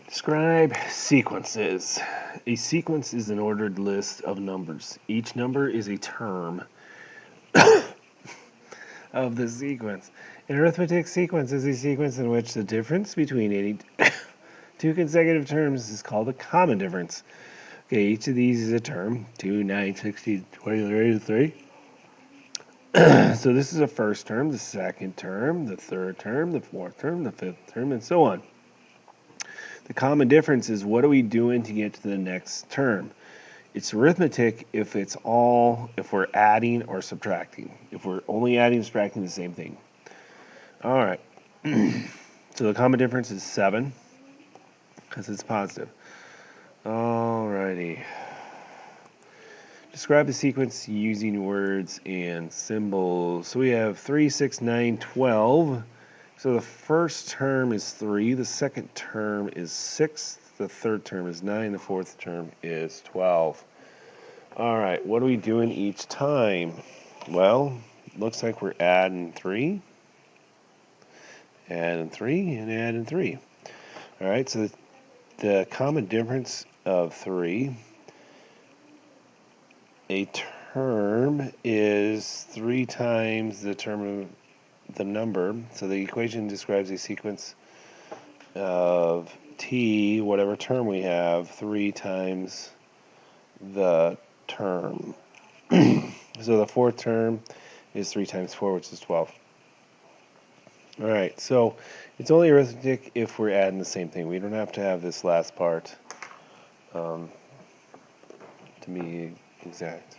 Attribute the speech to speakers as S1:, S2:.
S1: Describe sequences. A sequence is an ordered list of numbers. Each number is a term of the sequence. An arithmetic sequence is a sequence in which the difference between any two consecutive terms is called a common difference. Okay, each of these is a term. 2, 9, 16, 20, 3. So this is the first term, the second term, the third term, the fourth term, the fifth term, and so on. The common difference is what are we doing to get to the next term? It's arithmetic if we're adding or subtracting. If we're only adding and subtracting the same thing. All right. So the common difference is 7 because it's positive. All righty. Describe the sequence using words and symbols. So we have 3, 6, 9, 12. So the first term is 3, the second term is 6, the third term is 9, the fourth term is 12. All right, what are we doing each time? Well, looks like we're adding 3, and adding 3. All right, so the common difference of 3, a term is 3 times the term of the number. So the equation describes a sequence of t, whatever term we have, 3 times the term. So the fourth term is 3 times 4, which is 12. All right, so it's only arithmetic if we're adding the same thing. We don't have to have this last part to be exact.